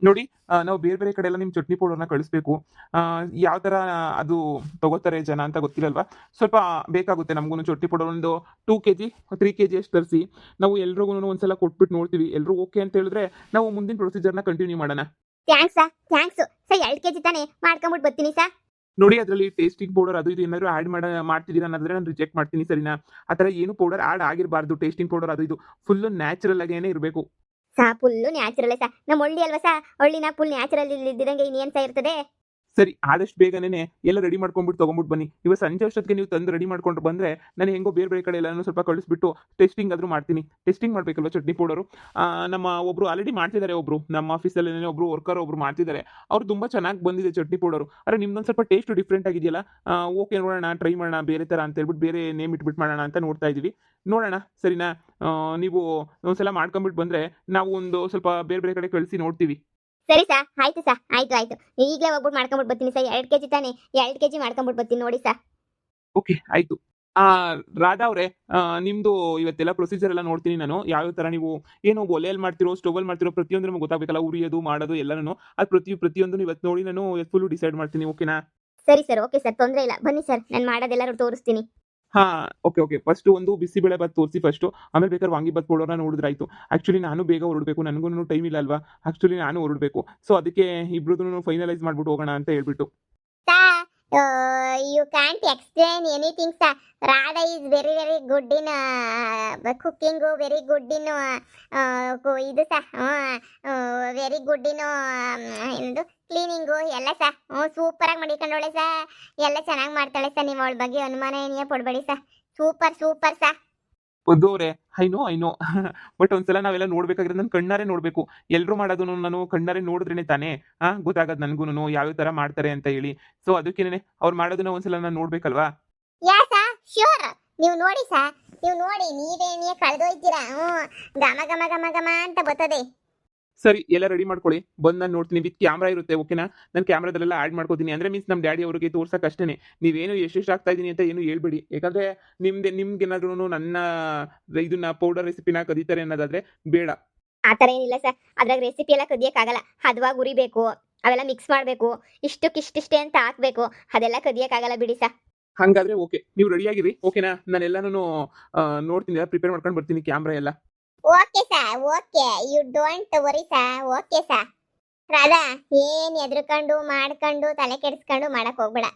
ನೋಡಿ ನಾವು ಬೇರೆ ಬೇರೆ ಕಡೆ ಎಲ್ಲ ನಿಮ್ಮ ಚಟ್ನಿ ಪೌಡರ್‌ನ ಕಳಿಸ್ಬೇಕು. ಯಾವ ಥರ ಅದು ತಗೋತಾರೆ ಜನ ಅಂತ ಗೊತ್ತಿಲ್ಲಲ್ವಾ? ಸ್ವಲ್ಪ ಬೇಕಾಗುತ್ತೆ ನಮಗೂನು ಚಟ್ನಿ ಪೌಡರ್ ಒಂದು 2 ಕೆಜಿ, 3 ಕೆಜಿಯಷ್ಟು ತರಿಸಿ ನಾವು ಎಲ್ರಿಗೂನು ಒಂದ್ಸಲ ಕೊಟ್ಬಿಟ್ಟು ನೋಡ್ತೀವಿ. ಎಲ್ರೂ ಓಕೆ ಅಂತ ಹೇಳಿದ್ರೆ ನಾವು ಮುಂದಿನ ಪ್ರೊಸೀಜರ್‌ನ ಕಂಟಿನ್ಯೂ ಮಾಡೋಣ. ಥ್ಯಾಂಕ್ಸ್ ಸಾ, ಥ್ಯಾಂಕ್ಸು. ಸರ್ 2 ಕೆಜಿ ತಾನೇ ಮಾಡ್ಕೊಂಬಿಟ್ಟು ಬರ್ತೀನಿ ಸಾ. ನೋಡಿ ಅದರಲ್ಲಿ ಟೇಸ್ಟಿಂಗ್ ಪೌಡರ್ ಅದು ಇದು ಏನಾದ್ರು ಆಡ್ ಮಾಡ್ತಿದ್ದೀರಾ ಅನ್ನೋದಾದ್ರೆ ನಾನು ರಿಜೆಕ್ಟ್ ಮಾಡ್ತೀನಿ ಸರಿನಾ? ಆ ಥರ ಏನು ಪೌಡರ್ ಆಡ್ ಆಗಿರಬಾರ್ದು. ಟೇಸ್ಟಿಂಗ್ ಪೌಡರ್ ಅದು ಇದು ಫುಲ್ಲು ನ್ಯಾಚುರಲ್ ಆಗೇನೆ ಇರಬೇಕು. ಸಾ ಫುಲ್ಲು ನ್ಯಾಚುರಲ್ಲೇ ಸಾ. ನಮ್ಮ ಹಳ್ಳಿ ಅಲ್ವಾ ಸಾ, ಹಳ್ಳಿನ ಫುಲ್ ನ್ಯಾಚುರಲ್ ಇದ್ದಿದಂಗೆ ಇನ್ನೇನು ಸಾ ಇರ್ತದೆ. ಸರಿ ಆದಷ್ಟು ಬೇಗನೆ ಎಲ್ಲ ರೆಡಿ ಮಾಡ್ಕೊಂಡ್ಬಿಟ್ಟು ತಗೊಂಡ್ಬಿಟ್ಟು ಬನ್ನಿ. ಇವತ್ತು ಸಂಜೆ ಅಷ್ಟೊತ್ತಿಗೆ ನೀವು ತಂದು ರೆಡಿ ಮಾಡ್ಕೊಂಡು ಬಂದ್ರೆ ನಾನು ಹೆಂಗೋ ಬೇರೆ ಬೇರೆ ಕಡೆ ಎಲ್ಲಾನು ಸ್ವಲ್ಪ ಕಳಿಸ್ಬಿಟ್ಟು ಟೆಸ್ಟಿಂಗ್ ಆದ್ರೂ ಮಾಡ್ತೀನಿ. ಟೆಸ್ಟಿಂಗ್ ಮಾಡಬೇಕಲ್ವ ಚಟ್ನಿ ಪೌಡರು. ನಮ್ಮ ಒಬ್ರು ಆಲ್ರೆಡಿ ಮಾಡ್ತಿದ್ದಾರೆ, ಒಬ್ರು ನಮ್ಮ ಆಫೀಸಲ್ಲೇನೆ ಒಬ್ರು ವರ್ಕರ್ ಒಬ್ರು ಮಾಡ್ತಿದ್ದಾರೆ. ಅವ್ರು ತುಂಬಾ ಚೆನ್ನಾಗಿ ಬಂದಿದೆ ಚಟ್ನಿ ಪೌಡರು. ಆದ್ರೆ ನಿಮ್ದೊಂದು ಸ್ವಲ್ಪ ಟೇಸ್ಟ್ ಡಿಫ್ರೆಂಟ್ ಆಗಿದೆಯಲ್ಲ. ಓಕೆ ನೋಡೋಣ, ಟ್ರೈ ಮಾಡೋಣ ಬೇರೆ ಥರ ಅಂತ ಹೇಳ್ಬಿಟ್ಟು ಬೇರೆ ನೇಮ್ ಇಟ್ಬಿಟ್ಟು ಮಾಡೋಣ ಅಂತ ನೋಡ್ತಾ ಇದೀವಿ. ನೋಡೋಣ ಸರಿನಾ? ನೀವು ಒಂದ್ಸಲ ಮಾಡ್ಕೊಂಬಿಟ್ಟು ಬಂದ್ರೆ ನಾವು ಒಂದು ಸ್ವಲ್ಪ ಬೇರೆ ಬೇರೆ ಕಡೆ ಕಳಿಸಿ ನೋಡ್ತೀವಿ. ಸರಿ ಸಾ, ಆಯ್ತು ಸಾ, ಆಯ್ತು ಆಯ್ತು. ಈಗಲೇ ಹೋಗ್ಬಿಟ್ಟು ಮಾಡ್ಕೊಂಬಿಟ್ಟು ಬರ್ತೀನಿ ಸಾ. 2 ಕೆಜಿ ತಾನೇ, 2 ಕೆಜಿ ಮಾಡ್ಕೊಂಬಿಟ್ಟು ಬರ್ತೀನಿ ನೋಡಿ ಸಾ. ಓಕೆ ಆಯ್ತು. ಆ ರಾಧಾ ಅವರೇ, ನಿಮ್ದು ಇವತ್ತೆಲ್ಲ ಪ್ರೊಸೀಜರ್ ಎಲ್ಲ ನೋಡ್ತೀನಿ ನಾನು. ಯಾವ್ಯಾವ ಥರ ನೀವು ಏನು ಒಲೆಯಲ್ಲಿ ಮಾಡ್ತಿರೋ, ಸ್ಟೌವಲ್ಲಿ ಮಾಡ್ತಿರೋ ಪ್ರತಿಯೊಂದು ನಮ್ಗೆ ಗೊತ್ತಾಗಬೇಕಲ್ಲ. ಉರಿಯೋದು, ಮಾಡೋದು ಎಲ್ಲಾನು. ಅದು ಪ್ರತಿಯೊಂದನ್ನು ಇವತ್ತು ನೋಡಿ ನಾನು ಫುಲ್ಲು ಡಿಸೈಡ್ ಮಾಡ್ತೀನಿ. ಓಕೆನಾ? ಸರಿ ಸರ್, ಓಕೆ ಸರ್, ತೊಂದರೆ ಇಲ್ಲ. ಬನ್ನಿ ಸರ್, ನಾನು ಮಾಡೋದೆಲ್ಲ ತೋರಿಸ್ತೀನಿ. ಹಾ, ಓಕೆ. ಫಸ್ಟು ಒಂದು ಬಿಸಿಬೇಳೆ ಬಾತ್ ತೋರಿಸಿ ಫಸ್ಟು. ಆಮೇಲೆ ಬೇಕಾದ್ರೆ ವಾಂಗಿಬಾತ್ ಪೌಡರ್‌ನ ನೋಡಿದ್ರಾಯ್ತು. ಆ್ಯಕ್ಚುಲಿ ನಾನು ಬೇಗ ಹೊರಡಬೇಕು. ನನಗೂನು ಟೈಮ್ ಇಲ್ಲ ಅಲ್ವಾ? ಆ್ಯಕ್ಚುಲಿ ನಾನು ಹೊರಡಬೇಕು. ಸೊ ಅದಕ್ಕೆ ಇಬ್ರದೂನು ಫೈನಲೈಸ್ ಮಾಡ್ಬಿಟ್ಟು ಹೋಗೋಣ ಅಂತ ಹೇಳ್ಬಿಟ್ಟು. Sir, you can't explain anything, sir. Radha is very, very good in cooking, very good in ಇದು sir, very good in ಏನದು ಕ್ಲೀನಿಂಗು ಎಲ್ಲ ಸರ್. ಸೂಪರಾಗಿ ಮಾಡಿಕೊಂಡವಳೆ ಸರ್. ಎಲ್ಲ ಚೆನ್ನಾಗಿ ಮಾಡ್ತಾಳೆ ಸರ್. ನೀವು ಅವಳ ಬಗ್ಗೆ ಅನುಮಾನ ಏನೇ ಪಡಬೇಡಿ ಸರ್. Super sir. ವಧುವ್ರೆ, ಐ ನೋ ಬಟ್ ಒಂದ್ಸಲ ನಾವೆಲ್ಲ ನೋಡ್ಬೇಕಾಗಿರೋದು ನನ್ನ ಕಣ್ಣಾರೆ ನೋಡ್ಬೇಕು. ಎಲ್ರು ಮಾಡೋದನ್ನು ನಾನು ಕಣ್ಣಾರೆ ನೋಡಿದ್ರೇನೆ ತಾನೇ ಗೊತ್ತಾಗೋದು ನನ್ಗೂನು ಯಾವ್ಯಾವ ತರ ಮಾಡ್ತಾರೆ ಅಂತ ಹೇಳಿ. ಸೊ ಅದಕ್ಕೇನೆ ಅವ್ರು ಮಾಡೋದನ್ನ ಒಂದ್ಸಲ ನಾನು ನೋಡ್ಬೇಕಲ್ವಾ? ಯಾ ಸರ್, ಶ್ಯೂರ್. ನೀವು ನೋಡಿ ಸರ್, ನೀವು ನೋಡಿ, ನೀವೇನೇ ಕಳೆದೋಯ್ತೀರಾ. ಘಮ ಘಮ ಘಮ ಘಮ ಅಂತ ಬರ್ತದೆ. ಸರಿ, ಎಲ್ಲ ರೆಡಿ ಮಾಡ್ಕೊಳ್ಳಿ. ಬಂದು ನಾನು ನೋಡ್ತೀನಿ. ವಿತ್ ಕ್ಯಾಮ್ರಾ ಇರುತ್ತೆ, ಓಕೆನಾ? ನಾನು ಕ್ಯಾಮ್ರಾದಲ್ಲೆಲ್ಲ ಆಡ್ ಮಾಡ್ಕೋತೀನಿ. ಅಂದ್ರೆ ಮೀನ್ಸ್ ನಮ್ಮ ಡ್ಯಾಡಿ ಅವರಿಗೆ ತೋರ್ಸಕ್ಕೆ ಅಷ್ಟೇ. ನೀವೇನು ಎಷ್ಟೆಷ್ಟು ಆಗ್ತಾ ಇದೀನಿ ಅಂತ ಏನು ಹೇಳ್ಬೇಡಿ. ಯಾಕಂದ್ರೆ ನಿಮ್ಗೇನಾದ್ರೂ ನನ್ನ ಇದನ್ನ ಪೌಡರ್ ರೆಸಿಪಿನ ಕದೀತಾರೆ ಅನ್ನೋದಾದ್ರೆ ಬೇಡ. ಆ ಥರ ಏನಿಲ್ಲ ಸರ್. ಅದ್ರಾಗ ರೆಸಿಪಿ ಎಲ್ಲ ಕದಿಯಕ್ಕಾಗಲ್ಲ. ಹದವಾಗಿ ಉರಿಬೇಕು, ಅವೆಲ್ಲ ಮಿಕ್ಸ್ ಮಾಡಬೇಕು, ಇಷ್ಟಕ್ಕಿಷ್ಟಿಷ್ಟೇ ಅಂತ ಹಾಕ್ಬೇಕು. ಅದೆಲ್ಲ ಕದಿಯಕ್ಕಾಗಲ್ಲ ಬಿಡಿ ಸರ್. ಹಂಗಾದ್ರೆ ಓಕೆ, ನೀವು ರೆಡಿ ಆಗಿರಿ, ಓಕೆನಾ? ನಾನು ಎಲ್ಲಾನು ನೋಡ್ತೀನಿ, ಪ್ರಿಪೇರ್ ಮಾಡ್ಕೊಂಡು ಬರ್ತೀನಿ ಕ್ಯಾಮ್ರಾ ಎಲ್ಲ. Okay sir, okay. You don't worry sir. Okay sir. Radha, ಏನ್ ಎದ್ರುಕೊಂಡು ಮಾಡ್ಕೊಂಡು ತಲೆ ಕೆಡಿಸ್ಕೊಂಡು ಮಾಡಕ್ ಹೋಗ್ಬೇಡ.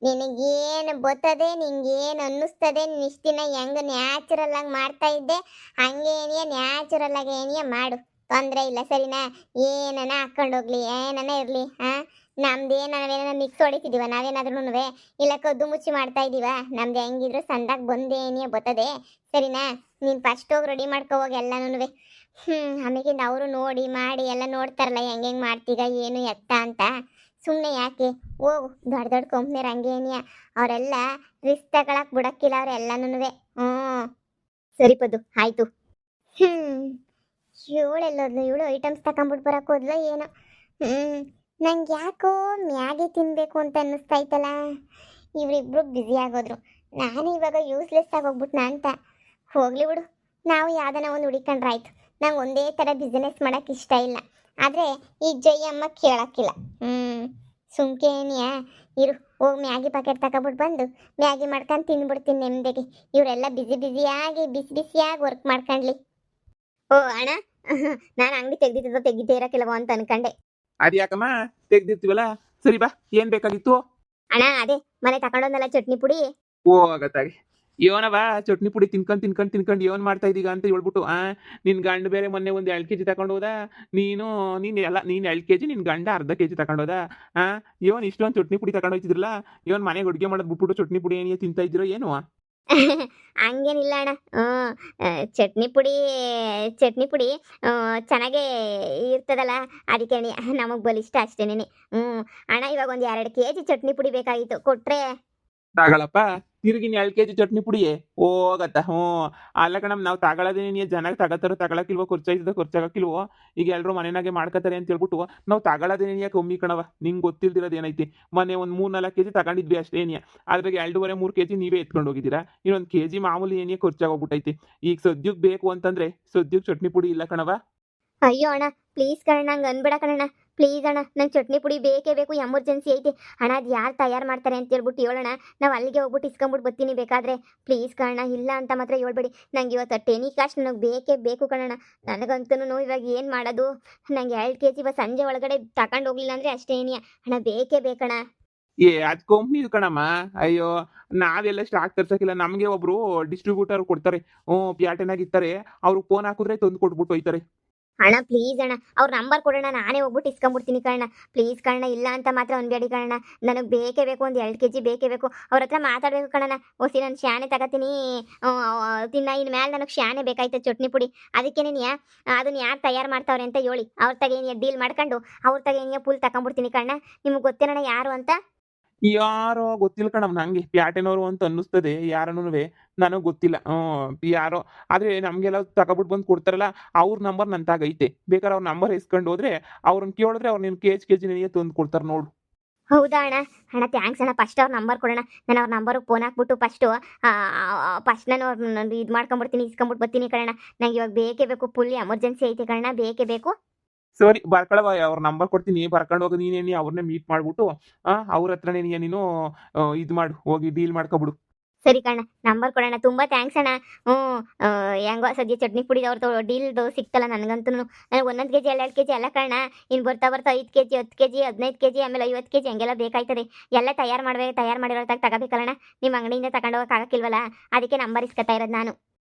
ನಿನಗೇನು ಬರ್ತದೆ, ನಿಂಗೇನು ಅನ್ನಿಸ್ತದೆ, ನೀನು ಇಷ್ಟು ದಿನ ಹೆಂಗ್ ನ್ಯಾಚುರಲ್ ಆಗಿ ಮಾಡ್ತಾ ಇದ್ದೆ ಹಂಗೆ ಏನಿಯ ನ್ಯಾಚುರಲ್ ಆಗಿ ಏನಿಯ ಮಾಡು. ತೊಂದರೆ ಇಲ್ಲ ಸರಿನಾ? ಏನನ ಹಾಕೊಂಡು ಹೋಗ್ಲಿ, ಏನನ ಇರ್ಲಿ. ನಾವೇನ ಮಿಕ್ಸ್ ಹೊಡಿತಿದೀವ ನಾವೇನಾದ್ರೂ, ಇಲ್ಲ ಕದ್ದು ಮುಚ್ಚಿ ಮಾಡ್ತಾ ಇದೀವ? ನಮ್ದು ಹೆಂಗಿದ್ರು ಸಂದಾಗ ಬಂದೇನಿಯ ಬರ್ತದೆ ಸರಿನಾ? ನೀನ್ ಫಸ್ಟ್ ಹೋಗಿ ರೆಡಿ ಮಾಡ್ಕೊ ಹೋಗಿ ಎಲ್ಲನೂ. ಆಮೇಲಿಂದ ಅವರು ನೋಡಿ ಮಾಡಿ ಎಲ್ಲ ನೋಡ್ತಾರಲ್ಲ ಹೆಂಗೆ ಮಾಡ್ತೀಗ ಏನು ಎತ್ತ ಅಂತ. ಸುಮ್ಮನೆ ಯಾಕೆ ಹೋಗು. ದೊಡ್ಡ ದೊಡ್ಡ ಕಂಪ್ನಿಯವ್ರು ಹಂಗೆ ಏನಿಯ, ಅವರೆಲ್ಲ ರಿಸ್ಕ್ ತಗೊಳಕ್ ಬಿಡಕ್ಕಿಲ್ಲ ಅವ್ರು ಎಲ್ಲನೂ. ಸರಿ ಪದ್ದು, ಆಯ್ತು. ಇವಳು ಐಟಮ್ಸ್ ತಗೊಂಬಿಟ್ಟು ಬರಕ್ ಹೋದ್ಲ ಏನೋ. ನಂಗೆ ಯಾಕೋ ಮ್ಯಾಗಿ ತಿನ್ಬೇಕು ಅಂತ ಅನ್ನಿಸ್ತಾ ಇತ್ತಲ್ಲ. ಇವರಿಬ್ರು ಬ್ಯುಸಿ ಆಗೋದ್ರು. ನಾನು ಇವಾಗ ಯೂಸ್ಲೆಸ್ ಆಗೋಗ್ಬಿಟ್ನಾ ಅಂತ. ಹೋಗ್ಲಿ ಬಿಡು, ನಾವು ಯಾವ್ದನ ಒಂದು ಹುಡಿಕೊಂಡ್ರೆ ಆಯ್ತು. ನಂಗೆ ಒಂದೇ ಥರ ಬಿಸ್ನೆಸ್ ಮಾಡೋಕೆ ಇಷ್ಟ ಇಲ್ಲ. ಆದರೆ ಈ ಜಯಮ್ಮ ಕೇಳೋಕ್ಕಿಲ್ಲ. ಸುಮ್ಕೇನಿಯಾ ಇರು. ಹೋಗಿ ಮ್ಯಾಗಿ ಪ್ಯಾಕೆಟ್ ತಗೊಬಿಟ್ಟು ಬಂದು ಮ್ಯಾಗಿ ಮಾಡ್ಕೊಂಡು ತಿಂದ್ಬಿಡ್ತೀನಿ ನೆಮ್ಮದಿಗೆ. ಇವರೆಲ್ಲ ಬಿಸಿಯಾಗಿ ವರ್ಕ್ ಮಾಡ್ಕೊಂಡ್ಲಿ. ಓ ಅಣ್ಣ, ನಾನು ಅಂಗಡಿ ತೆಗ್ದಿದ್ದೇ ಇರೋಕ್ಕಿಲ್ಲವೋ ಅಂತ ಅನ್ಕೊಂಡೆ. ಅದ್ಯಾಕಮ್ಮ ತೆಗ್ದಿರ್ತೀವಲ್ಲ? ಸರಿ ಬಾ, ಏನ್ ಬೇಕಾಗಿತ್ತು? ಅಣ್ಣ ಅದೇ ಮನೆ ತಗೊಂಡೋದ್ನಲ್ಲ ಚಟ್ನಿ ಪುಡಿ. ಓ ಆಗತ್ತಾಗಿ ಇವನವ ಚಟ್ನಿ ಪುಡಿ ತಿನ್ಕೊಂಡು ಏನ್ ಮಾಡ್ತಾ ಇದೀಗ ಅಂತ ಹೇಳ್ಬಿಟ್ಟು ನಿನ್ ಗಂಡ ಬೇರೆ ಮೊನ್ನೆ ಒಂದು 2 ಕೆಜಿ ತಗೊಂಡು ಹೋದ. ನೀನು 2 ಕೆಜಿ, ನಿನ್ ಗಂಡ ಅರ್ಧ ಕೆಜಿ ತಗೊಂಡು ಹೋದ. ಇವನ್ ಇಷ್ಟೊಂದು ಚಟ್ನಿ ಪುಡಿ ತಗೊಂಡು ಹೋಯ್ತಿದ್ರಲ್ಲ. ಇವನ್ ಮನೆಗೆ ಅಡುಗೆ ಮಾಡೋದು ಬಿಟ್ಬಿಟ್ಟು ಚಟ್ನಿ ಪುಡಿ ಏನಿಯ ತಿಂತಾ ಇದ್ದೀರೋ ಏನು? ಹಂಗೇನಿಲ್ಲ ಅಣ್ಣ. ಚಟ್ನಿ ಪುಡಿ ಚೆನ್ನಾಗೇ ಇರ್ತದಲ್ಲ, ಅದಕ್ಕೆ ನಮಗೆ ಬಲಿಷ್ಟ ಅಷ್ಟೇನೆ. ಅಣ್ಣ ಇವಾಗ ಒಂದು 2 ಕೆಜಿ ಚಟ್ನಿ ಪುಡಿ ಬೇಕಾಗಿತ್ತು, ಕೊಟ್ರೆ? ತಗೊಳಪ್ಪ, ತಿರುಗಿ 2 ಕೆಜಿ ಚಟ್ನಿ ಪುಡಿಯೇ ಹೋಗತ್ತ. ಅಲ್ಲ ಕಣಮ್, ನಾವು ತಗೊಳ್ಳೋದೇನೇ ಜನಾಗ ತಗೊಳಕಿಲ್ವೋ, ಖರ್ಚಾಗಕ್ಕಿಲ್ವೋ? ಈಗ ಎಲ್ಲರೂ ಮನೆಯಾಗೆ ಮಾಡ್ಕೋತಾರೆ ಅಂತ ಹೇಳ್ಬಿಟ್ಟು ನಾವು ತಗೊಳ್ಳೋದೇನೇ ಕಮ್ಮಿ ಕಣವ. ನಿಂಗೆ ಗೊತ್ತಿಲ್ದಿರೋದು ಏನೈತಿ? ಮೊನ್ನೆ ಒಂದು 3-4 ಕೆಜಿ ತಗೊಂಡಿದ್ವಿ ಅಷ್ಟೇನಿಯ. ಅದ್ರಾಗೆ 2.5-3 ಕೆಜಿ ನೀವೇ ಎತ್ಕೊಂಡು ಹೋಗಿದ್ದೀರಾ. ಇನ್ನೊಂದು ಕೆಜಿ ಮಾಮೂಲಿ ಏನಿಯ ಖರ್ಚಾಗೋಗ್ಬಿಟ್ಟೈತಿ. ಈಗ ಸದ್ಯಕ್ಕೆ ಬೇಕು ಅಂತಂದ್ರೆ ಸದ್ಯಕ್ಕೆ ಚಟ್ನಿ ಪುಡಿ ಇಲ್ಲ ಕಣವ. ಅಯ್ಯೋ ಅಣ್ಣ, ಪ್ಲೀಸ್ ಕಣ, ನಂಗೆ ಅನ್ಬೇಡ ಕಣಣ್ಣ. ಪ್ಲೀಸ್ ಅಣ್ಣ ನಂಗೆ ಚಟ್ನಿ ಪುಡಿ ಬೇಕೇ ಬೇಕು, ಎಮರ್ಜೆನ್ಸಿ ಐತಿ ಅಣ್ಣ. ಅದು ಯಾರು ತಯಾರು ಮಾಡ್ತಾರೆ ಅಂತ ಹೇಳ್ಬಿಟ್ಟು ಹೇಳೋಣ, ನಾವು ಅಲ್ಲಿಗೆ ಹೋಗ್ಬಿಟ್ಟು ಇಸ್ಕೊಂಬಿಟ್ಟು ಬರ್ತೀನಿ ಬೇಕಾದ್ರೆ. ಪ್ಲೀಸ್ ಕಣ, ಇಲ್ಲ ಅಂತ ಮಾತ್ರ ಹೇಳ್ಬೇಡಿ. ನಂಗೆ ಇವತ್ತು ಟೆನಿ ಕಾಸ್ಟ್ ನನಗೆ ಬೇಕೇ ಬೇಕು ಕಣಣ್ಣ. ನನಗಂತೂ ಇವಾಗ ಏನು ಮಾಡೋದು? ನಂಗೆ 2 kg ಇವತ್ತು ಸಂಜೆ ಒಳಗಡೆ ತಗೊಂಡು ಹೋಗ್ಲಿಲ್ಲ ಅಂದರೆ ಅಷ್ಟೇ ಏನಿಯ ಅಣ್ಣ, ಬೇಕೇ ಬೇಕಣ್ಣ. ಅದು ಕಂಪ್ನಿದು ಕಣಮ್ಮ. ಅಯ್ಯೋ, ನಾವೆಲ್ಲ ಸ್ಟಾಕ್ ತರ್ಸಕ್ಕಿಲ್ಲ. ನಮಗೆ ಒಬ್ರು ಡಿಸ್ಟ್ರಿಬ್ಯೂಟರ್ ಕೊಡ್ತಾರೆ, ಪ್ಯಾಟರ್ನಾಗ ಇರ್ತಾರೆ. ಅವ್ರಿಗೆ ಫೋನ್ ಹಾಕಿದ್ರೆ ತಂದು ಕೊಟ್ಬಿಟ್ಟು ಹೋಯ್ತಾರೆ. ಅಣ್ಣ ಪ್ಲೀಸ್ ಅಣ್ಣ, ಅವ್ರ ನಂಬರ್ ಕೊಡೋಣ, ನಾನೇ ಹೋಗ್ಬಿಟ್ಟು ಇಸ್ಕೊಂಬಿಡ್ತೀನಿ ಕಣ್ಣ. ಪ್ಲೀಸ್ ಕಣ್ಣ, ಇಲ್ಲ ಅಂತ ಮಾತ್ರ ಅನ್ಬೇಡಿ ಕಣ್ಣ. ನನಗೆ ಬೇಕೇ ಬೇಕು, ಒಂದು 2 kg ಬೇಕೇ ಬೇಕು. ಅವ್ರ ಹತ್ರ ಮಾತಾಡಬೇಕು ಕಣ್ಣ. ಓಸಿ ನಾನು ಶಾನೆ ತಗೋತೀನಿ ಇನ್ನು ಮೇಲೆ ನನಗೆ ಶಾನೆ ಬೇಕಾಯ್ತು ಚಟ್ನಿ ಪುಡಿ. ಅದಕ್ಕೆ ಅದನ್ನ ಯಾರು ತಯಾರು ಮಾಡ್ತಾವ್ರೆ ಅಂತ ಹೇಳಿ, ಅವ್ರ ತಗ ಡೀಲ್ ಮಾಡ್ಕೊಂಡು ಅವ್ರ ತಗ ಫುಲ್ ತಗೊಂಬಿಡ್ತೀನಿ ಕಣ್ಣ. ನಿಮ್ಗೆ ಗೊತ್ತೇನಣ್ಣ ಯಾರು ಅಂತ? ಯಾರೋ ಗೊತ್ತಿಲ್ಲ ಕಣಮ್ಮ, ನಂಗೆ ಪ್ಯಾಟೆನವರು ಅಂತ ಅನ್ನಿಸ್ತದೆ. ಯಾರನ್ನೂ ನನಗೆ ಗೊತ್ತಿಲ್ಲ. ಯಾರೋ ಆದರೆ ನಮಗೆಲ್ಲ ತಗೊಬಿಟ್ಟು ಬಂದು ಕೊಡ್ತಾರಲ್ಲ, ಅವ್ರ ನಂಬರ್ ನನ್ನ ತಾಗ ಐತೆ. ಬೇಕಾದ್ರೆ ಅವ್ರ ನಂಬರ್ ಇಸ್ಕೊಂಡು ಹೋದ್ರೆ ಅವ್ರನ್ನ ಕೇಳಿದ್ರೆ ಅವ್ರು ನಿನ್ನ KG ನಿನಗೆ ತಂದು ಕೊಡ್ತಾರೆ ನೋಡು. ಹೌದಾ ಅಣ್ಣ? ಅಣ್ಣ ಥ್ಯಾಂಕ್ಸ್ ಅಣ್ಣ. ಫಸ್ಟ್ ಅವ್ರ ನಂಬರ್ ಕೊಡೋಣ, ನಾನು ಅವ್ರ ನಂಬರ್ಗೆ ಫೋನ್ ಹಾಕ್ಬಿಟ್ಟು ಫಸ್ಟ್ ನಾನು ಅವ್ರನ್ನ ಇದು ಮಾಡ್ಕೊಂಬಿಡ್ತೀನಿ, ಇಸ್ಕೊಂಬಿಟ್ಟು ಬರ್ತೀನಿ ಕಣ್ಣ. ನಂಗೆ ಇವಾಗ ಬೇಕೇ ಬೇಕು, ಫುಲ್ ಎಮರ್ಜೆನ್ಸಿ ಐತೆ ಕಣ್ಣ, ಬೇಕೇ ಬೇಕು. ಸರಿ, ಬರ್ಕೊಳವ, ಅವ್ರ ನಂಬರ್ ಕೊಡ್ತೀನಿ, ಬರ್ಕೊಂಡು ಹೋಗಿ ನೀನೇನಿ ಅವ್ರನ್ನೇ ಮೀಟ್ ಮಾಡ್ಬಿಟ್ಟು ಅವ್ರ ಹತ್ರನೇ ನೀನು ಇದು ಮಾಡು, ಹೋಗಿ ಡೀಲ್ ಮಾಡ್ಕೊಬಿಡು. ಸರಿ ಕಣ್ಣ, ನಂಬರ್ ಕೊಡೋಣ. ತುಂಬ ಥ್ಯಾಂಕ್ಸ್ ಅಣ್ಣ. ಹೆಂಗೋ ಸದ್ಯ ಚಟ್ನಿ ಪುಡಿ ಅವ್ರದ್ದು ಡೀಲ್ದು ಸಿಕ್ತಲ್ಲ ನನಗಂತೂ. ನನಗೆ 1 kg 2 kg ಎಲ್ಲ ಕಣ್ಣ. ಇನ್ನು ಬರ್ತಾ 10 kg 10 kg 15 kg ಆಮೇಲೆ 50 kg ಹಂಗೆಲ್ಲ ಬೇಕಾಯ್ತದೆ. ಎಲ್ಲ ತಯಾರು ಮಾಡಿರೋ ತಗೋಬೇಕಲ್ಲಣ್ಣ. ನಿಮ್ಮ ಅಂಗಡಿಯಿಂದ ತಗೊಂಡು ಹೋಗೋಕ್ಕಾಗಕ್ಕಿಲ್ವಲ್ಲ, ಅದಕ್ಕೆ ನಂಬರ್ ಇಸ್ಕೊತಾ ಇರೋದು ನಾನು.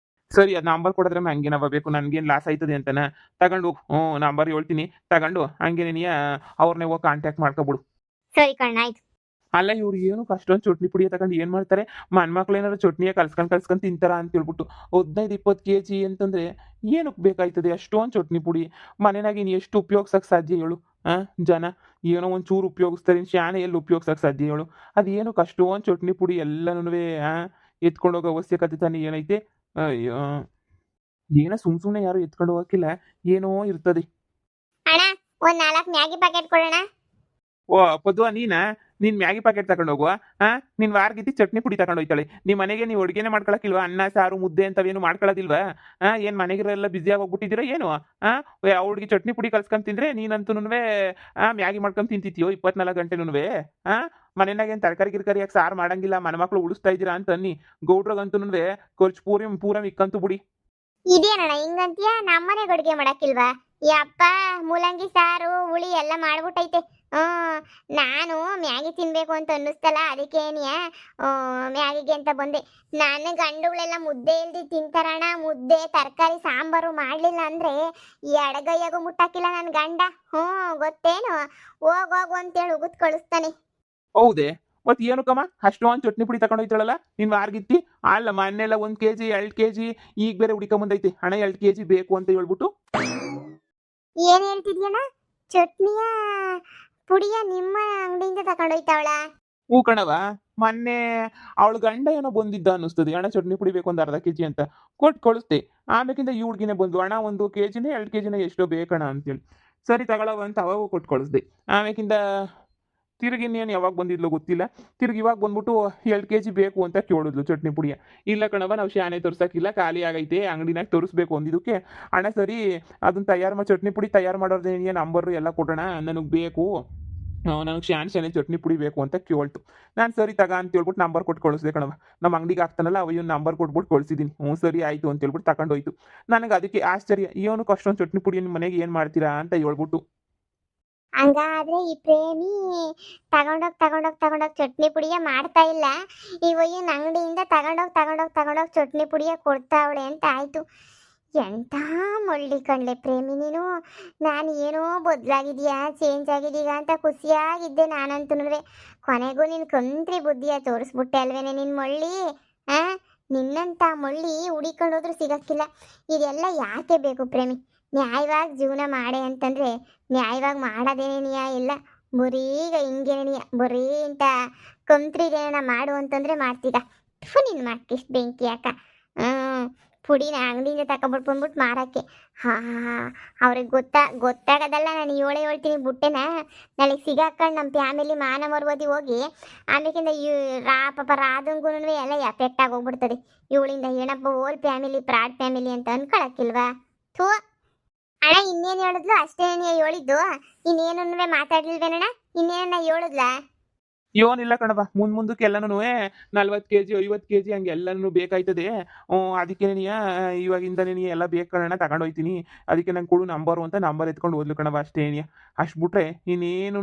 ಸರಿ, ಅದು ನಂಬರ್ ಕೊಡಿದ್ರೆ ಹಂಗೇನವ ಬೇಕು, ನನಗೇನು ಲಾಸ್ ಆಯ್ತದೆ ಅಂತನ ತಗೊಂಡು ಹೋಗು. ನಂಬರ್ ಹೇಳ್ತೀನಿ, ತಗೊಂಡು ಹಂಗೇನೆ ನೀ ಅವ್ರನ್ನೇ ಹೋಗಿ ಕಾಂಟ್ಯಾಕ್ಟ್ ಮಾಡ್ಕೊಬಿಡು. ಸರಿ ಕಣ್ಣ, ಆಯ್ತು. ಅಲ್ಲ, ಇವ್ರು ಏನು ಅಷ್ಟೊಂದು ಚಟ್ನಿ ಪುಡಿ ತಗೊಂಡು ಏನು ಮಾಡ್ತಾರೆ? ಮನ್ಮಕ್ಳು ಏನಾದ್ರು ಚಟ್ನಿಯ ಕಲ್ಸ್ಕೊಂಡು ತಿಂತಾರ ಅಂತ ಹೇಳ್ಬಿಟ್ಟು 15-20 kg ಅಂತಂದರೆ ಏನಕ್ಕೆ ಬೇಕಾಯ್ತದೆ ಅಷ್ಟೊಂದು ಚಟ್ನಿ ಪುಡಿ? ಮನೆಯಾಗ ಇನ್ನು ಎಷ್ಟು ಉಪಯೋಗಿಸೋಕೆ ಸಾಧ್ಯ ಹೇಳು? ಜನ ಏನೋ ಒಂಚೂರು ಉಪಯೋಗಿಸ್ತಾರೆ, ಶಾನೆ ಎಲ್ಲಿ ಉಪಯೋಗಿಸೋಕೆ ಸಾಧ್ಯ ಹೇಳು? ಅದು ಏನಕ್ಕೆ ಅಷ್ಟೊಂದು ಚಟ್ನಿ ಪುಡಿ ಎಲ್ಲನೂ ಎತ್ಕೊಂಡೋಗೋ ಅವಶ್ಯಕತೆ ತಾನೇ ಏನೈತೆ? ಅಯ್ಯೋ, ಏನೋ ಸುಮ್ಮನೆ ಯಾರು ಎತ್ಕೊಂಡು ಹೋಗಕ್ಕಿಲ್ಲ, ಏನೋ ಇರ್ತದೆ. ಅಣ್ಣ, ಒಂದು 4 ಮ್ಯಾಗಿ ಪ್ಯಾಕೆಟ್ ಕೊಡೋಣ. ಓ ಪದ್ವಾ, ನೀನ್ ಮ್ಯಾಗಿ ಪ್ಯಾಕೆಟ್ ತಗೊಂಡು ಹೋಗುವ? ನಿನ್ ವಾರ್ಗಿತ್ತಿ ಚಟ್ನಿ ಪುಡಿ ತಗೊಂಡು ಹೋಯ್ತಾಳೆ. ನಿಮ್ಮ ಮನೆಗೆ ನೀವು ಅಡುಗೆನೇ ಮಾಡ್ಕೊಳಕ್ಕಿಲ್ವಾ? ಅನ್ನ ಸಾರು ಮುದ್ದೆ ಅಂತವೇನು ಮಾಡ್ಕೊಳ್ಳೋದಿಲ್ವಾ? ಏನು ಮನೆಗಿರೆಲ್ಲ ಬ್ಯುಸಿಯಾಗಿ ಹೋಗ್ಬಿಟ್ಟಿದ್ದೀರಾ ಏನು? ಅವ್ಳಿಗೆ ಚಟ್ನಿ ಪುಡಿ ಕಲ್ಸ್ಕೊಂಡು ತಿಂದ್ರೆ ನೀನಂತೂ ಮ್ಯಾಗಿ ಮಾಡ್ಕೊಂಡು ತಿಂತಿತ್ತೀಯೋ 24 ಗಂಟೆನೂ? ಮನೆಯಾಗ ಏನು ತರಕಾರಿ ಗಿರ್ಕಾರಿಯಾಗಿ ಸಾರು ಮಾಡಂಗಿಲ್ಲ, ಮನೆಮಕ್ಳು ಉಳಿಸ್ತಾ ಇದ್ದೀರಾ ಅಂತ ಅನ್ನಿ. ಗೌಡ್ರಿಗಂತೂ ಖರ್ಚು ಪೂರ ಮಿಕ್ಕಂತೂ ಬಿಡಿ. ಇದೇನಣ್ಣ ಹಿಂಗಂತೀಯ? ನಮ್ಮನೆಗೆ ಅಡುಗೆ ಮಾಡಕ್ಕಿಲ್ವಾ? ಯಪ್ಪ, ಮೂಲಂಗಿ ಸಾರು ಹುಳಿ ಎಲ್ಲ ಮಾಡ್ಬಿಟ್ಟೈತೆ. ನಾನು ಮ್ಯಾಗಿ ತಿನ್ಬೇಕು ಅಂತ ಅನ್ನಿಸ್ತಲ್ಲ, ಅದಕ್ಕೆ ಮ್ಯಾಗಿಗೆ ಅಂತ ಬಂದೆ. ನನ್ನ ಗಂಡುಗಳೆಲ್ಲ ಮುದ್ದೆ ಇಲ್ದಿ ತಿಂತಾರಣ. ಮುದ್ದೆ ತರಕಾರಿ ಸಾಂಬಾರು ಮಾಡಲಿಲ್ಲ ಅಂದರೆ ಎಡಗೈಯಾಗೂ ಮುಟ್ಟಾಕಿಲ್ಲ ನನ್ನ ಗಂಡ. ಗೊತ್ತೇನು? ಹೋಗು ಅಂತೇಳಿ ಉಗಿದ್ ಕಳಿಸ್ತಾನೆ. ಹೌದೇ? ಮತ್ತೆ ಏನು ಕಮ್ಮ ಅಷ್ಟೊಂದು ಚಟ್ನಿ ಪುಡಿ ತಗೊಂಡು ಹೋಯ್ತಾಳಲ್ಲ ನಿನ್ ವಾರ್ಗಿತ್ತಿ? ಅಲ್ಲ, ಮೊನ್ನೆಲ್ಲ 1 kg 2 kg, ಈಗ ಬೇರೆ ಹುಡಿಕೊಂಬಂದೈತೆ ಹಣ 2 kg ಬೇಕು ಅಂತ ಹೇಳ್ಬಿಟ್ಟು. ಏನ್ ಹೇಳ್ತಿದ್ಯಣ್ಣ? ಚಟ್ನಿಯ ಪುಡಿಯ ನಿಮ್ಮ ಅಂಗಡಿಯಿಂದ ತಗೊಂಡೋಯ್ತಾವಳ? ಹೂ ಕಣವ, ಮೊನ್ನೆ ಅವಳ ಗಂಡ ಏನೋ ಬಂದಿದ್ದ ಅನ್ನಿಸ್ತದೆ, ಹಣ ಚಟ್ನಿ ಪುಡಿ ಬೇಕು ಒಂದು 1/2 kg ಅಂತ ಕೊಟ್ಟು ಕಳಿಸ್ದೆ. ಆಮೇಕಿಂದ ಈ ಹುಡ್ಗಿನೇ ಬಂದು ಹಣ 1 kg 2 kg ಎಷ್ಟೋ ಬೇಕಣ ಅಂತೇಳಿ ಸರಿ ತಗೊಳವ ಅಂತ ಅವಾಗ ಕೊಟ್ಟು ಕಳಿಸ್ದೆ. ಆಮೇಕಿಂದ ತಿರುಗಿ ಇನ್ನೇನು ಯಾವಾಗ ಬಂದಿದ್ಲು ಗೊತ್ತಿಲ್ಲ, ತಿರುಗಿ ಇವಾಗ ಬಂದ್ಬಿಟ್ಟು 2 kg ಬೇಕು ಅಂತ ಕೇಳಿದ್ಲು ಚಟ್ನಿ ಪುಡಿಯ. ಇಲ್ಲ ಕಣವ, ನಾವು ಶಾನೆ ತೋರ್ಸಕ್ಕಿಲ್ಲ, ಖಾಲಿ ಆಗೈತೆ, ಅಂಗಡಿನಾಗ ತೋರಿಸ್ಬೇಕು ಅಂದಿದ್ದಕ್ಕೆ. ಅಣ್ಣ ಸರಿ, ಅದನ್ನ ತಯಾರು ಮಾಡಿ ಚಟ್ನಿ ಪುಡಿ ತಯಾರು ಮಾಡೋದೇನು ನಂಬರು ಎಲ್ಲ ಕೊಡೋಣ, ನನಗೆ ಬೇಕು, ನನಗೆ ಶಾನೆ ಚಟ್ನಿ ಪುಡಿ ಬೇಕು ಅಂತ ಕೇಳ್ತು. ನಾನು ಸರಿ ತಗ ಅಂತ ಹೇಳ್ಬಿಟ್ಟು ನಂಬರ್ ಕೊಟ್ಟು ಕಳಿಸ್ದೆ ಕಣವ. ನಮ್ಮ ಅಂಗಡಿಗೆ ಆಗ್ತಾನಲ್ಲ ಅವ ನಂಬರ್ ಕೊಟ್ಬಿಟ್ಟು ಕಳಿಸಿದ್ದೀನಿ. ಸರಿ ಆಯಿತು ಅಂತ ಹೇಳ್ಬಿಟ್ಟು ತಗೊಂಡೋಯ್ತು. ನನಗೆ ಅದಕ್ಕೆ ಆಶ್ಚರ್ಯ, ಏನಕ್ಕೆ ಅಷ್ಟೊಂದು ಚಟ್ನಿ ಪುಡಿ ನಿಮ್ಮ ಮನೆಗೆ ಏನು ಮಾಡ್ತೀರಾ ಅಂತ ಹೇಳ್ಬಿಟ್ಟು. ಹಂಗಾದ್ರೆ ಈ ಪ್ರೇಮಿ ತಗೊಂಡೋಗ್ ಚಟ್ನಿ ಪುಡಿಯ ಮಾಡ್ತಾ ಇಲ್ಲ, ಇವಯ್ಯನ ಅಂಗಡಿಯಿಂದ ತಗೊಂಡೋಗ್ ಚಟ್ನಿ ಪುಡಿಯ ಕೊಡ್ತಾವಳೆ ಅಂತ ಆಯ್ತು. ಎಂಥ ಮೊಳ್ಳಿ ಕಣ್ಲೆ ಪ್ರೇಮಿ ನೀನು. ನಾನು ಏನೋ ಬದಲಾಗಿದೆಯಾ, ಚೇಂಜ್ ಆಗಿದೀಗ ಅಂತ ಖುಷಿಯಾಗಿದ್ದೆ ನಾನಂತೂ. ಕೊನೆಗೂ ನಿನ್ನ ಕಂತ್ರಿ ಬುದ್ಧಿಯ ತೋರಿಸ್ಬಿಟ್ಟೆ ಅಲ್ವೇನೆ ನಿನ್ನ ಮೊಳ್ಳಿ. ನಿನ್ನಂಥ ಮೊಳ್ಳಿ ಹುಡಿಕೊಂಡೋದ್ರೂ ಸಿಗಕ್ಕಿಲ್ಲ. ಇದೆಲ್ಲ ಯಾಕೆ ಬೇಕು ಪ್ರೇಮಿ? ನ್ಯಾಯವಾಗಿ ಜೀವನ ಮಾಡೆ ಅಂತಂದರೆ ನ್ಯಾಯವಾಗಿ ಮಾಡೋದೇನೇ ನ್ಯಾಯ ಇಲ್ಲ, ಬರೀಗ ಹಿಂಗೇನೆ ನ್ಯಾಯ, ಬರೀ ಇಂಥ ಕಂತ್ರಿದೇನ ಮಾಡು ಅಂತಂದರೆ ಮಾಡ್ತೀಗ. ನೀನು ಮಾಡ್ತಿಷ್ಟು ಬೆಂಕಿ ಯಾಕ? ಪುಡಿನ ಅಂಗಡಿಯಿಂದ ತಗೊಂಡ್ಬಿಟ್ಟು ಮಾರೋಕ್ಕೆ. ಅವ್ರಿಗೆ ಗೊತ್ತಾಗೋದಲ್ಲ. ನಾನು ಹೇಳ್ತೀನಿ ಬುಟ್ಟೆನ ನಾಳೆಗೆ ಸಿಗಾಕೊಂಡು ನಮ್ಮ ಫ್ಯಾಮಿಲಿ ಮಾನ ಮರ್ವದಿ ಹೋಗಿ ಆಮೇಕಿಂದ ಪಾಪ ರಾದಂಗೂ ಎಲ್ಲ ಎಫೆಕ್ಟ್ ಆಗಿ ಹೋಗ್ಬಿಡ್ತದೆ. ಇವಳಿಂದ ಏನಪ್ಪ ಓಲ್ ಫ್ಯಾಮಿಲಿ ಪ್ರಾಡ್ ಫ್ಯಾಮಿಲಿ ಅಂತ ಅನ್ಕೊಳಕ್ಕಿಲ್ವಾ? ಥೂ. ಅಣ್ಣ ಇನ್ನೇನು ಹೇಳಿದ್ಲು ಅಷ್ಟೇ ಹೇಳಿದ್ದು, ಇನ್ನೇನು ಮಾತಾಡ್ಲಿಲ್ವೇನಣ್ಣ? ಇನ್ನೇನ ಹೇಳಿದ್ಲಾ? ಏನಿಲ್ಲ ಕಣವ, ಮುಂದಕ್ಕೆ ಎಲ್ಲನೂ 40 kg 50 kg ಹಂಗೆ ಎಲ್ಲನೂ ಬೇಕಾಯ್ತದೆ. ಅದಕ್ಕೆ ನೀ ಇವಾಗಿಂದನೇ ನೀ ಎಲ್ಲ ಬೇಕು ಕಣಣ್ಣ, ತಗೊಂಡೋಯ್ತೀನಿ. ಅದಕ್ಕೆ ನಂಗೆ ಕೊಡು ನಂಬರು ಅಂತ ನಂಬರ್ ಎತ್ಕೊಂಡು ಹೋದ್ಲು ಕಣವ, ಅಷ್ಟೇ. ಅಷ್ಟು ಬಿಟ್ರೆ ಇನ್ನೇನು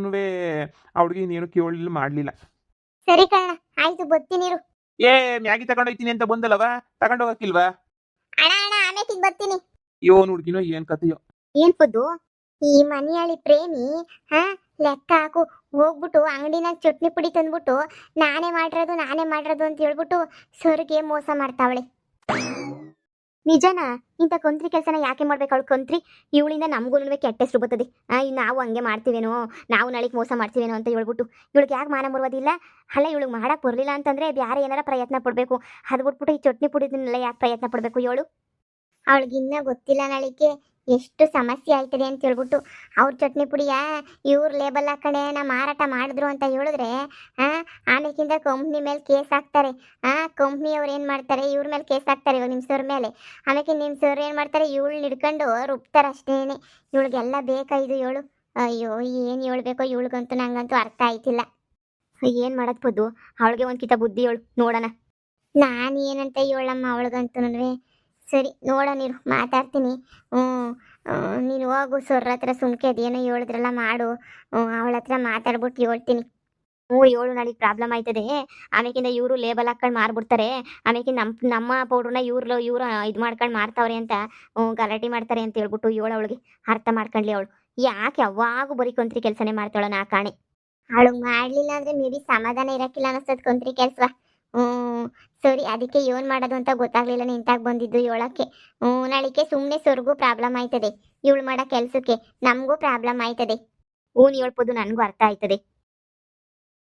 ಅವ್ಳಿಗೆ ಇನ್ನೇನು ಕೇಳಲಿಲ್ಲ ಮಾಡಲಿಲ್ಲ. ಸರಿ ಕಣ, ಆಯ್ತು ಬರ್ತೀನಿರು. ಮ್ಯಾಗಿ ತಗೊಂಡೋಯ್ತೀನಿ ಅಂತ ಬಂದಲ್ಲವ, ತಗೊಂಡೋಗಕ್ಕಿಲ್ವಾ? ಅಣ್ಣ ಅಣ್ಣ ಆಮೇಕಿಗೆ ಬರ್ತೀನಿ. ಏನ್ ಹುಡ್ಗಿನೋ ಏನ್ ಕತೆಯೋ. ಏನ್ ಪುದ್ದು, ಈ ಮನೆಯಾಳಿ ಪ್ರೇಮಿ ಹಾ ಲೆಕ್ಕ ಹಾಕು. ಹೋಗ್ಬಿಟ್ಟು ಅಂಗಡಿನಾಗ ಚಟ್ನಿ ಪುಡಿ ತಂದ್ಬಿಟ್ಟು ನಾನೇ ಮಾಡಿರೋದು ಅಂತ ಹೇಳ್ಬಿಟ್ಟು ಸರ್ಗೆ ಮೋಸ ಮಾಡ್ತಾವಳೆ. ನಿಜನಾ? ಇಂಥ ಕೊಂತ್ರಿ ಕೆಲಸನ ಯಾಕೆ ಮಾಡ್ಬೇಕು ಅವಳು ಕೊಂತ್ರಿ? ಇವಳಿಂದ ನಮಗೂ ಕೆಟ್ಟ ಹೆಸರು ಬರ್ತದೆ. ನಾವು ಹಂಗೆ ಮಾಡ್ತೀವೇನೋ, ನಾವು ನಾಳೆಗೆ ಮೋಸ ಮಾಡ್ತೀವೇನೋ ಅಂತ ಹೇಳ್ಬಿಟ್ಟು ಇವಳಿಗೆ ಯಾಕೆ ಮಾನ ಬರೋದಿಲ್ಲ? ಅಲ್ಲ, ಇವಳಿಗೆ ಮಾಡಕ್ಕೆ ಬರಲಿಲ್ಲ ಅಂತಂದ್ರೆ ಬೇರೆ ಏನಾರ ಪ್ರಯತ್ನ ಪಡಬೇಕು. ಅದು ಬಿಟ್ಬಿಟ್ಟು ಈ ಚಟ್ನಿ ಪುಡಿದನ್ನೆಲ್ಲ ಯಾಕೆ ಪ್ರಯತ್ನ ಪಡಬೇಕು ಇವಳು? ಅವಳಿಗಿನ್ನ ಗೊತ್ತಿಲ್ಲ ನಾಳಿಗೆ ಎಷ್ಟು ಸಮಸ್ಯೆ ಆಯ್ತದೆ ಅಂತ ಹೇಳ್ಬಿಟ್ಟು ಅವ್ರ ಚಟ್ನಿ ಪುಡಿಯ ಇವ್ರ ಲೇಬಲ್ ಹಾಕಣೆ ನಾ ಮಾರಾಟ ಮಾಡಿದ್ರು ಅಂತ ಹೇಳಿದ್ರೆ ಆಮೇಕಿಂದ ಕಂಪ್ನಿ ಮೇಲೆ ಕೇಸ್ ಹಾಕ್ತಾರೆ. ಕಂಪ್ನಿಯವ್ರು ಏನು ಮಾಡ್ತಾರೆ, ಇವ್ರ ಮೇಲೆ ಕೇಸ್ ಹಾಕ್ತಾರೆ ಇವಾಗ ನಿಮ್ಮ ಸರ್ ಮೇಲೆ. ಆಮೇಲೆ ನಿಮ್ಮ ಸರ್ ಏನು ಮಾಡ್ತಾರೆ, ಇವಳನ್ನ ಹಿಡ್ಕೊಂಡು ರುಬ್ತಾರೆ ಅಷ್ಟೇನೆ. ಇವಳಿಗೆಲ್ಲ ಬೇಕಾಯ್ದು ಇವಳು. ಅಯ್ಯೋ ಏನು ಹೇಳ್ಬೇಕೋ ಇವಳಿಗಂತೂ ನಂಗಂತೂ ಅರ್ಥ ಆಯ್ತಿಲ್ಲ. ಏನು ಮಾಡೋದು ಪದ್ದು, ಅವಳಿಗೆ ಒಂದು ಕಿತ ಬುದ್ಧಿ ಹೇಳು ನೋಡೋಣ. ನಾನು ಏನಂತ ಹೇಳಮ್ಮ ಅವಳಿಗಂತೂ. ಸರಿ ನೋಡೋಣಿರು, ಮಾತಾಡ್ತೀನಿ. ನೀನು ಹೋಗು ಸರ್ ಹತ್ರ, ಸುಮ್ಕೆ ಅದೇನೋ ಹೇಳಿದ್ರಲ್ಲ ಮಾಡು. ಅವಳ ಹತ್ರ ಮಾತಾಡ್ಬಿಟ್ಟು ಹೇಳ್ತೀನಿ. ಹೇಳು, ನಾಳೆಗೆ ಪ್ರಾಬ್ಲಮ್ ಆಯ್ತದೆ. ಆಮೇಕಿಂದ ಇವರು ಲೇಬಲ್ ಹಾಕೊಂಡು ಮಾರ್ಬಿಡ್ತಾರೆ. ಆಮೇಕಿಂದ ನಮ್ಮ ಪೌಡ್ರನ್ನ ಇವ್ರು ಇದು ಮಾಡ್ಕೊಂಡು ಮಾರ್ತಾವ್ರೆ ಅಂತ ಗಲಾಟೆ ಮಾಡ್ತಾರೆ ಅಂತ ಹೇಳ್ಬಿಟ್ಟು ಹೇಳು ಅವಳಿಗೆ. ಅರ್ಥ ಮಾಡ್ಕೊಂಡ್ಲಿ ಅವಳು. ಯಾಕೆ ಯಾವಾಗೂ ಬರೀ ಕೊಂತ್ರಿ ಕೆಲಸನೇ ಮಾಡ್ತಾಳ ನಾ ಕಾಣೆ. ಅವಳು ಮಾಡಲಿಲ್ಲ ಅಂದರೆ ಮೇ ಬಿ ಸಮಾಧಾನ ಇರೋಕ್ಕಿಲ್ಲ ಅನ್ನಿಸ್ತದೆ ಕೊಂತ್ರಿ ಕೆಲಸ. ಸರಿ, ಅದಕ್ಕೆ ಏನು ಮಾಡೋದು ಅಂತ ಗೊತ್ತಾಗ್ಲಿಲ್ಲ, ನಿಂತಾಗ ಬಂದಿದ್ದು ಹೇಳೋಕ್ಕೆ. ನಾಳಿಕೆ ಸುಮ್ಮನೆ ಸರ್ಗೂ ಪ್ರಾಬ್ಲಮ್ ಆಯ್ತದೆ, ಇವಳು ಮಾಡೋ ಕೆಲಸಕ್ಕೆ ನಮಗೂ ಪ್ರಾಬ್ಲಮ್ ಆಯ್ತದೆ. ಹೇಳ್ಬೋದು, ನನಗೂ ಅರ್ಥ ಆಯ್ತದೆ.